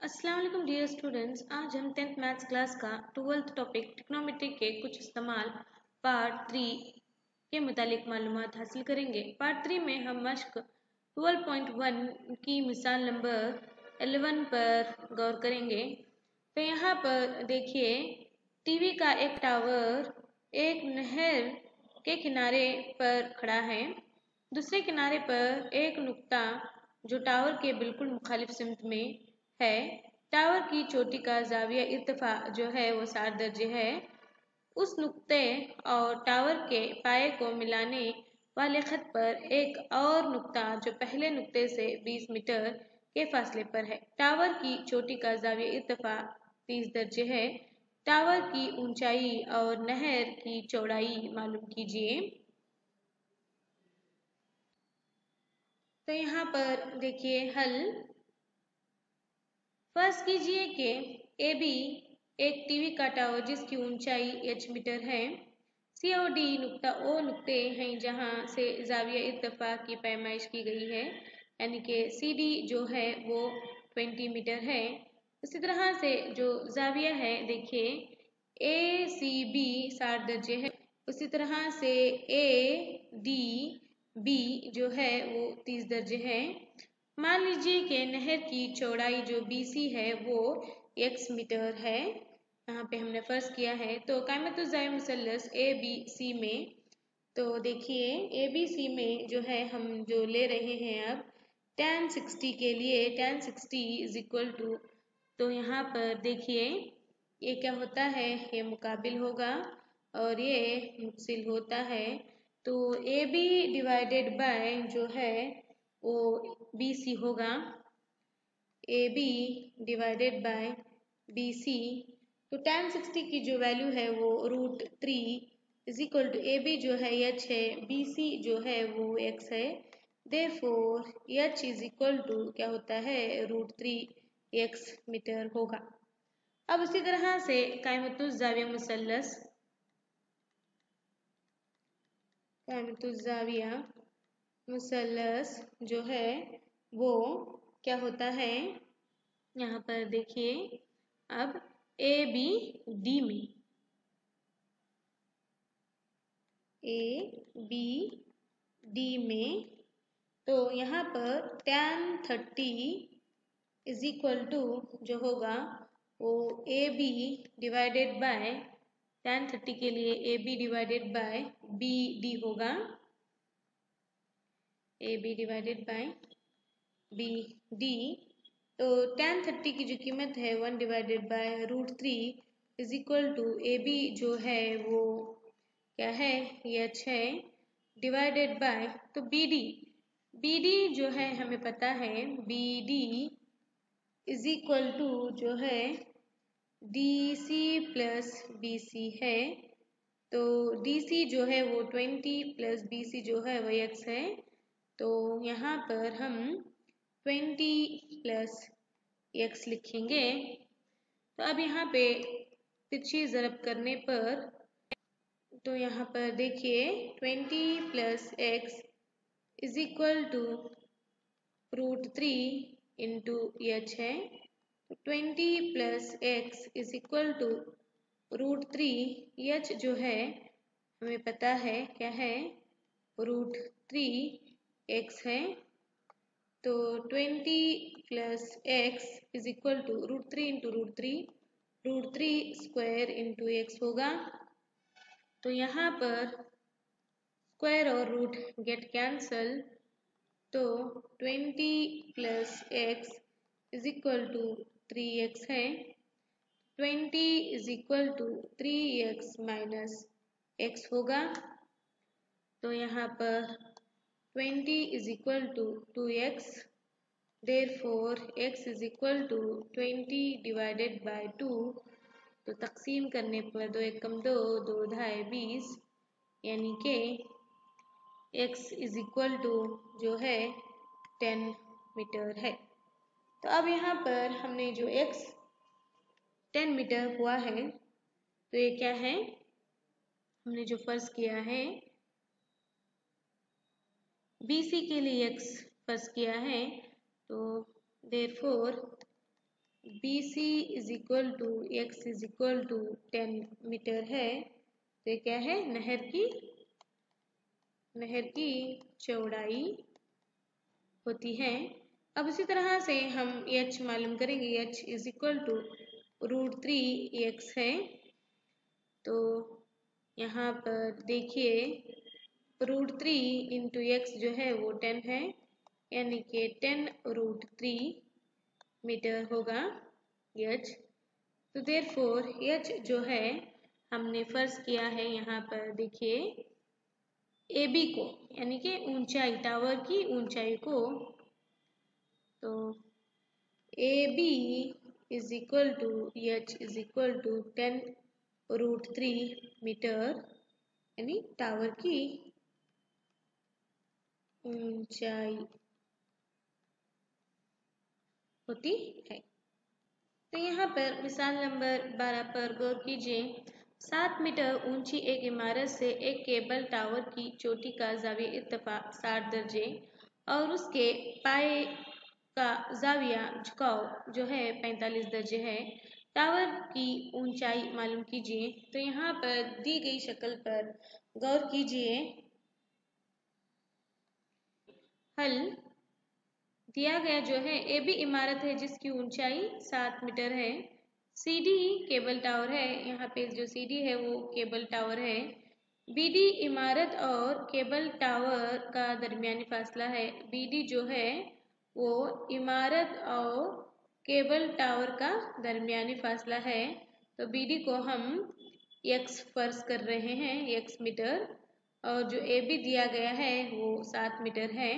अस्सलाम वालेकुम dear students. आज हम 10th मैथ्स क्लास का 12th टॉपिक ट्रिग्नोमेट्री के कुछ इस्तेमाल पार्ट 3 के मुतालिक मालूमात हासिल करेंगे। पार्ट 3 में हम मश्क 12.1 की मिसाल नंबर 11 पर गौर करेंगे। तो यहाँ पर देखिए, टीवी का एक टावर एक नहर के किनारे पर खड़ा है। दूसरे किनारे पर एक नुक्ता जो टावर के बिल्कुल मुखालिफ सिमत में है। टावर की चोटी का जाविया इर्तिफा जो है वो 60 दर्जे है। उस नुक्ते और टावर के पाए को मिलाने वाले खत पर एक और नुक्ता जो पहले नुक्ते से 20 मीटर के फासले पर है। टावर की चोटी का जाविया इर्तिफा 30 दर्जे है। टावर की ऊंचाई और नहर की चौड़ाई मालूम कीजिए। तो यहाँ पर देखिए हल। फर्ज कीजिए कि ए बी एक टीवी का टावर जिसकी ऊंचाई h मीटर है। सी और डी नुक्ता ओ नुक्ते हैं जहां से जाविया इर्तिफा की पैमाइश की गई है, यानी कि सी डी जो है वो 20 मीटर है। इसी तरह से जो जाविया है देखिए ए सी बी 60 दर्जे है। उसी तरह से ए डी बी जो है वो 30 दर्जे है। मान लीजिए कि नहर की चौड़ाई जो BC है वो x मीटर है। यहाँ पे हमने फर्ज किया है। तो कायमतुज़्ज़ाय मुसल्लस ABC में, तो देखिए ABC में जो है हम जो ले रहे हैं अब tan 60 के लिए tan 60 इज इक्वल टू, तो यहाँ पर देखिए ये क्या होता है, ये मुकाबिल होगा और ये मुक्सिल होता है। तो AB डिवाइडेड बाय जो है वो BC होगा। AB डिवाइडेड बाय BC, तो tan 60 की जो वैल्यू है वो √3 इज इक्वल टू AB जो है h है, BC जो है वो x है। Therefore h is equal to क्या होता है √3 x मीटर होगा। अब उसी तरह से कायमतुज़्ज़ाविया मुसल्लस, कायमतुज़्ज़ाविया मुसल्लस जो है वो क्या होता है, यहाँ पर देखिए अब ए बी डी में, ए बी डी में, तो यहाँ पर tan 30 इज इक्वल टू जो होगा वो A B divided by tan 30 के लिए A B divided by B D होगा। A B divided by B D, तो tan 30 की जो कीमत है 1 divided by √3 is equal to A B जो है वो क्या है, ये h है, डिवाइडेड बाय, तो बी डी जो है हमें पता है B D is equal to जो है D C plus B C है। तो डी सी जो है वो 20 प्लस बी सी जो है वो x है। तो यहाँ पर हम 20 प्लस x लिखेंगे। तो अब यहाँ पे तिरछी ज़रब करने पर, तो यहाँ पर देखिए 20 plus x is equal to √3 into h है। 20 plus x is equal to √3, h जो है हमें पता है क्या है √3 x है। तो 20 plus x is equal to √3 into √3 square into x होगा। तो यहाँ पर स्क्वायर और रूट गेट कैंसल, तो 20 plus x is equal to 3x है। 20 is equal to 3x minus x होगा। तो यहाँ पर 20 is equal to 2x, therefore x is equal to 20 divided by 2, तो तकसीम करने पर 2 एकम 2, 2 ढाई 20, यानी कि x इज इक्वल टू जो है 10 मीटर है। तो अब यहाँ पर हमने जो x 10 मीटर हुआ है, तो ये क्या है, हमने जो फर्ज किया है BC के लिए x फर्ज किया है। तो therefore BC is equal to x is equal to 10 metre है, तो ये क्या है, नहर की चौड़ाई होती है। अब इसी तरह से हम h मालूम करेंगे, h is equal to √3x है। तो यहाँ पर देखिए √3 इंटू x जो है वो 10 है, यानी कि 10√3 मीटर होगा h। तो देयरफॉर h जो है हमने फर्ज किया है यहाँ पर देखिए AB को, यानी कि ऊंचाई, टावर की ऊंचाई को। तो AB is equal to h is equal to 10√3 metre, यानी टावर की ऊंचाई होती है। तो यहाँ पर मिसाल नंबर 12 पर गौर कीजिए। 7 मीटर ऊंची एक इमारत से एक केबल टावर की चोटी का जाविया इत्तेफाक 60 दर्जे और उसके पाए का जाविया झुकाव जो है 45 दर्जे है। टावर की ऊंचाई मालूम कीजिए। तो यहाँ पर दी गई शक्ल पर गौर कीजिए। हल दिया गया जो है AB इमारत है जिसकी ऊंचाई 7 मीटर है। CD केबल टावर है, यहाँ पे जो CD है वो केबल टावर है। BD इमारत और केबल टावर का दरमियानी फासला है। BD जो है वो इमारत और केबल टावर का दरमियानी फासला है। तो BD को हम x फर्ज कर रहे हैं, x मीटर, और जो AB दिया गया है वो 7 मीटर है।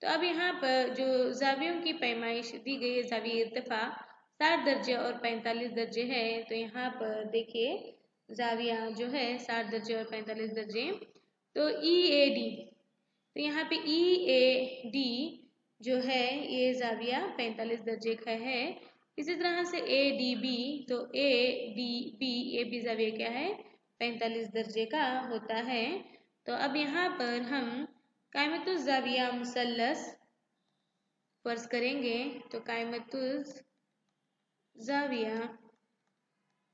तो अब यहाँ पर जो जावियों की पैमाइश दी गई है, जाविया इत्तेफाक 60 दर्जे और 45 दर्जे है। तो यहाँ पर देखिए जाविया जो है 60 दर्जे और 45 दर्जे। तो EAD, तो यहाँ पे EAD जो है ये जाविया 45 दर्जे का है। इसी तरह से ADB, तो ADB ये भी जाविया क्या है, 45 दर्जे का होता है। तो अब यहाँ पर हम कायमतुज जाविया मुसल्लस फर्ज करेंगे। तो कायमतुज जाविया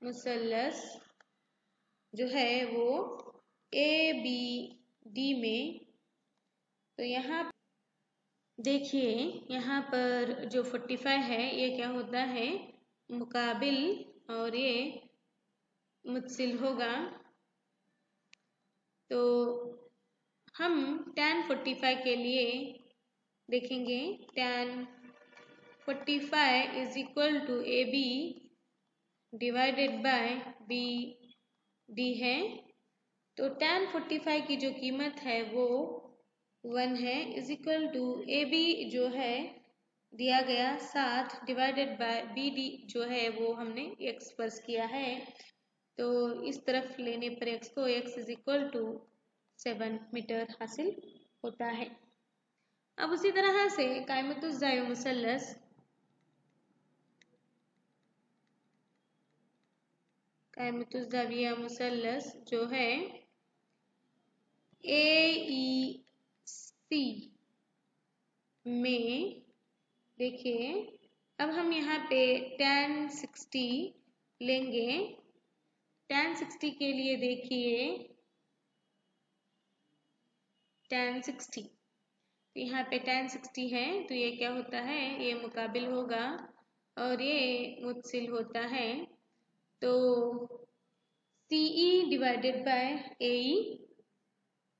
मुसल्लस जो है वो ABD में, तो यहाँ देखिए यहाँ पर जो 45 है ये क्या होता है, मुकाबिल, और ये मुत्सिल होगा। तो हम tan 45 के लिए देखेंगे। tan 45 is equal to AB divided by BD है। तो tan 45 की जो कीमत है वो 1 है, इज इक्वल टू AB जो है दिया गया 7 डिवाइडेड बाय BD जो है वो हमने x फर्ज किया है। तो इस तरफ लेने पर x को x is equal to 7 metre हासिल होता है। अब उसी तरह से कायमतुज जाविया मुसल्लस, कायमतुज जाविया मुसल्लस जो है AEC में देखिए अब हम यहाँ पे tan 60 लेंगे। tan 60 के लिए देखिए tan 60, यहाँ पे tan 60 है तो ये क्या होता है, ये मुकाबिल होगा और ये मुत्सिल होता है। तो CE डिवाइडेड बाय AE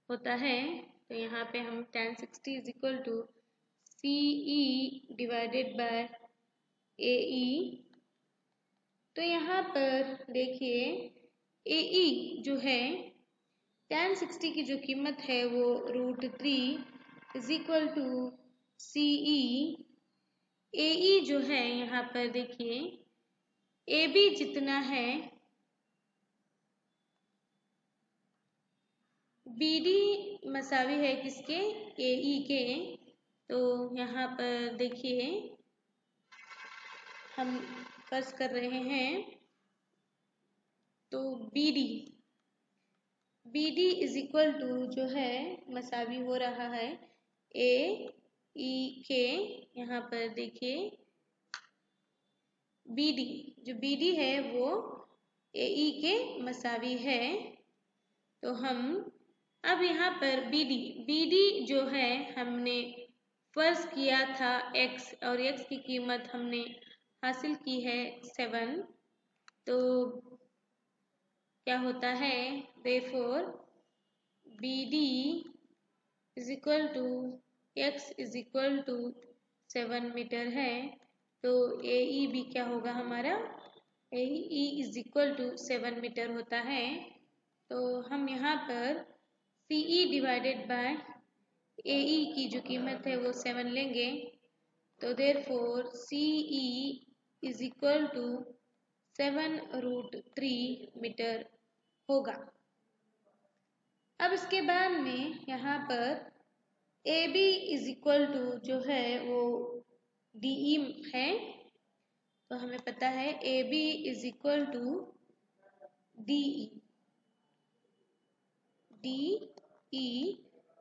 होता है। तो यहाँ पे हम tan 60 is equal to CE divided by AE। तो यहाँ पर देखिए AE जो है tan 60 की जो कीमत है वो √3 is equal to CE। AE जो है यहाँ पर देखिए AB जितना है BD मसावी है किसके, AE के। तो यहाँ पर देखिए हम फर्ज कर रहे हैं। तो BD इज इक्वल टू जो है मसावी हो रहा है AE के। यहाँ पर देखिए BD, जो BD है वो AE के मसावी है। तो हम अब यहाँ पर BD जो है हमने फर्ज किया था X, और X की कीमत हमने हासिल की है 7। तो क्या होता है, therefore BD is equal to X is equal to 7 metre है। तो AE भी क्या होगा हमारा, AE is equal to 7 metre होता है। तो हम यहाँ पर CE डिवाइडेड बाय AE की जो कीमत है वो 7 लेंगे। तो therefore CE is equal to 7√3 metre होगा। अब इसके बाद में यहाँ पर AB इज इक्वल टू जो है वो DE है। तो हमें पता है AB is equal to DE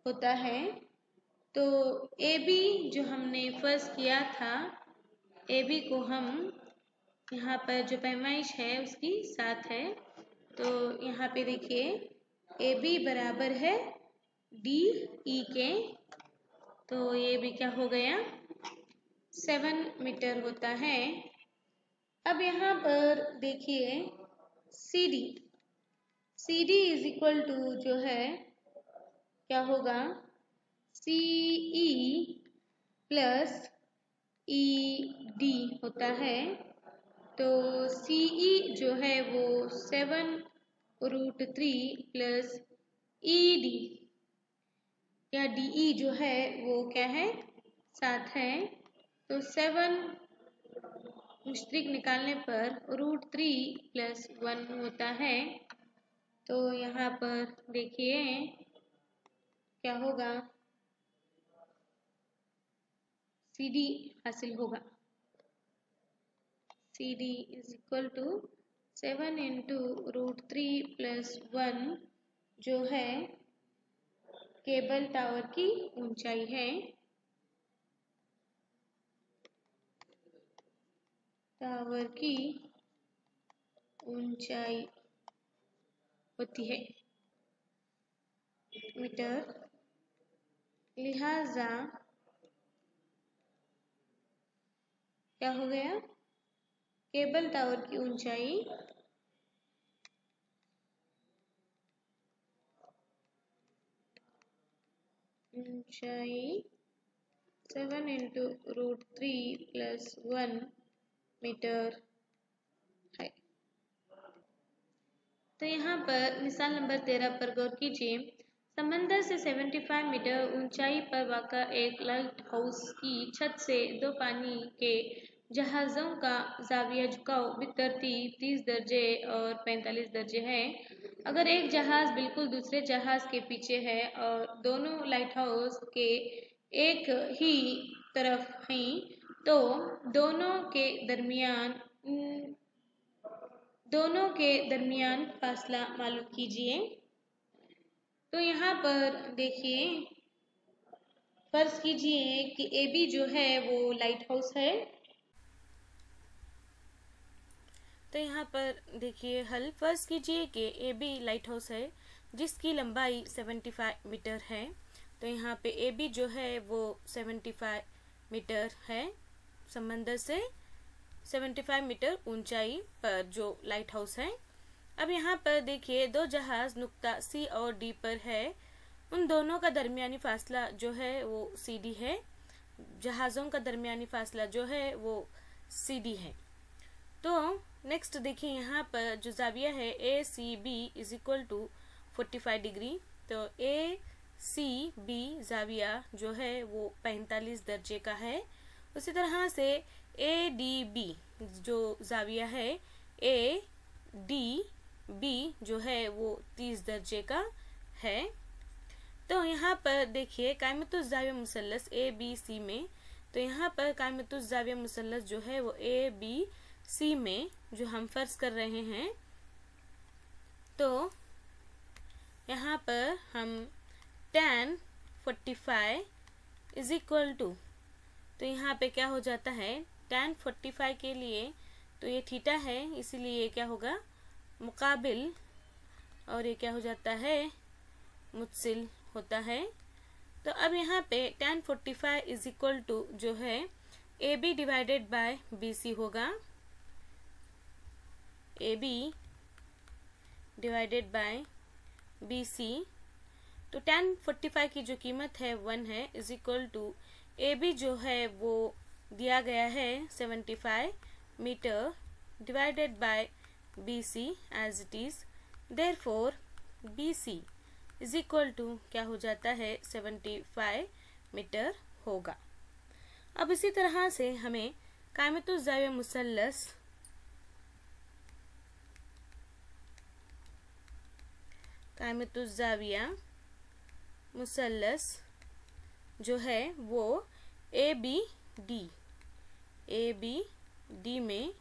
होता है। तो AB जो हमने फर्स्ट किया था, AB को हम यहाँ पर जो पैमाइश है उसकी 7 है। तो यहाँ पे देखिए AB बराबर है DE के। तो ये भी क्या हो गया, 7 मीटर होता है। अब यहाँ पर देखिए CD इज इक्वल टू जो है क्या होगा, CE प्लस ED होता है। तो CE जो है वो 7√3 प्लस ED या DE जो है वो क्या है, 7 है। तो 7 मुश्तरिक निकालने पर √3 प्लस 1 होता है। तो यहाँ पर देखिए क्या होगा, CD हासिल होगा। CD is equal to 7 into √3 plus 1 जो है केबल टावर की ऊंचाई है। टावर की ऊंचाई होती है मीटर, लिहाजा क्या हो गया, केबल टावर की ऊंचाई ऊंचाई 7 इंटू √3 प्लस 1 मीटर है। तो यहाँ पर मिसाल नंबर 13 पर गौर कीजिए। समंदर से 75 मीटर ऊंचाई पर वाक़ा एक लाइट हाउस की छत से 2 पानी के जहाज़ों का ज़ाविया झुकाव बितरतीब 30 दर्जे और 45 दर्जे है। अगर एक जहाज़ बिल्कुल दूसरे जहाज़ के पीछे है और दोनों लाइट हाउस के एक ही तरफ हैं, तो दोनों के दरमियान फासला मालूम कीजिए। तो यहाँ पर देखिए फर्ज कीजिए कि AB जो है वो लाइट हाउस है। तो यहाँ पर देखिए हल, फर्ज कीजिए कि AB लाइट हाउस है जिसकी लंबाई 75 मीटर है। तो यहाँ पे AB जो है वो 75 मीटर है, समंदर से 75 मीटर ऊंचाई पर जो लाइट हाउस है। अब यहाँ पर देखिए 2 जहाज नुक्ता C और D पर है, उन दोनों का दरमियानी फासला जो है वो CD है। जहाज़ों का दरमियानी फासला जो है वो CD है। तो नेक्स्ट देखिए यहाँ पर जो ज़ाविया है ACB is equal to 45 degree. तो ACB ज़ाविया जो है वो 45 दर्जे का है। उसी तरह से ADB जो ज़ाविया है ADB जो है वो 30 दर्जे का है। तो यहाँ पर देखिए कायमतुज़ ज़ाविया मुसल्लस ABC में, तो यहाँ पर कायमतुज़ ज़ाविया मुसल्लस जो है वो ABC में जो हम फर्ज कर रहे हैं, तो यहाँ पर हम tan 45 इज इक्वल टू, तो यहाँ पे क्या हो जाता है, tan 45 के लिए तो ये थीटा है, इसीलिए ये क्या होगा, मुकाबिल, और ये क्या हो जाता है, मुत्सिल होता है। तो अब यहाँ पे tan 45 इज इक्वल टू जो है AB डिवाइडेड बाय BC होगा, AB डिवाइडेड बाय BC। तो tan 45 की जो कीमत है 1 है, इज इक्वल टू AB जो है वो दिया गया है 75 metre divided by BC as it is. Therefore BC is equal to क्या हो जाता है, 75 मीटर होगा। अब इसी तरह से हमें कायमतुज़्ज़ाविया मुसल्लस जो है वो ABD में,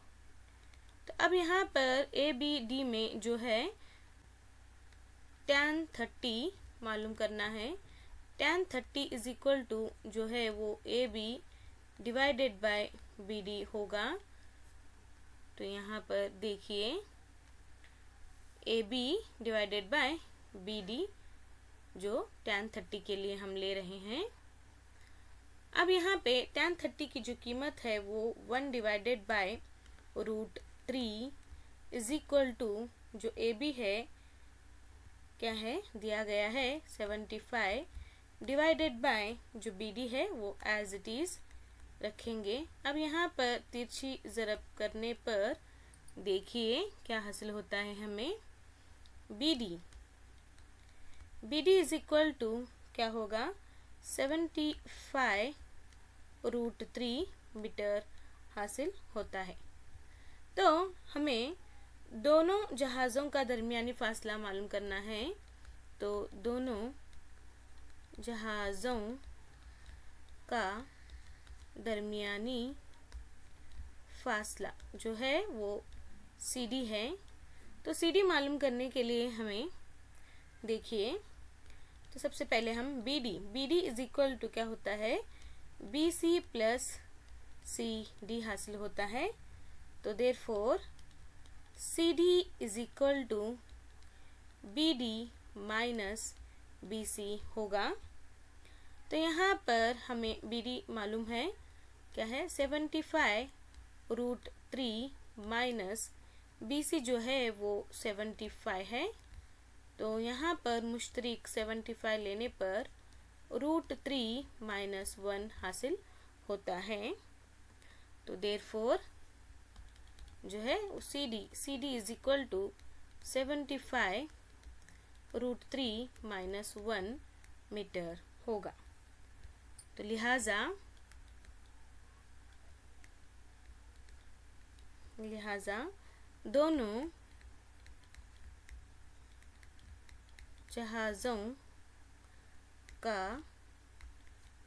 तो अब यहाँ पर ABD में जो है tan 30 मालूम करना है। tan 30 इज इक्वल टू जो है वो AB डिवाइडेड बाय BD होगा। तो यहाँ पर देखिए AB डिवाइडेड बाय BD जो tan 30 के लिए हम ले रहे हैं। अब यहाँ पे tan 30 की जो कीमत है वो 1 divided by √3 is equal to जो AB है क्या है, दिया गया है 75 डिवाइडेड बाय जो BD है वो एज इट इज रखेंगे। अब यहाँ पर तिरछी ज़रब करने पर देखिए क्या हासिल होता है हमें, BD इज इक्वल टू क्या होगा, 75 √3 मीटर हासिल होता है। तो हमें दोनों जहाज़ों का दरमियानी फासला मालूम करना है। तो दोनों जहाज़ों का दरमियानी फासला जो है वो CD है। तो CD मालूम करने के लिए हमें देखिए, तो सबसे पहले हम BD इज इक्वल टू क्या होता है, BC प्लस CD हासिल होता है। तो therefore CD is equal to BD minus BC होगा। तो यहाँ पर हमें BD मालूम है क्या है, 75 √3 माइनस BC जो है वो 75 है। तो यहाँ पर मुश्तरिक 75 लेने पर √3 माइनस 1 हासिल होता है। तो देयरफॉर जो है CD is equal to 75 √3 minus 1 metre होगा। तो लिहाजा दोनों जहाज़ों का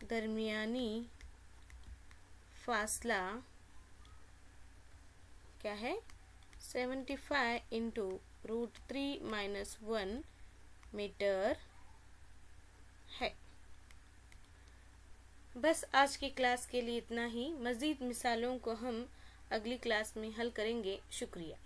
दरमियानी फासला क्या है, 75 इंटू √3 माइनस 1 मीटर है। बस आज की क्लास के लिए इतना ही। मज़ीद मिसालों को हम अगली क्लास में हल करेंगे। शुक्रिया।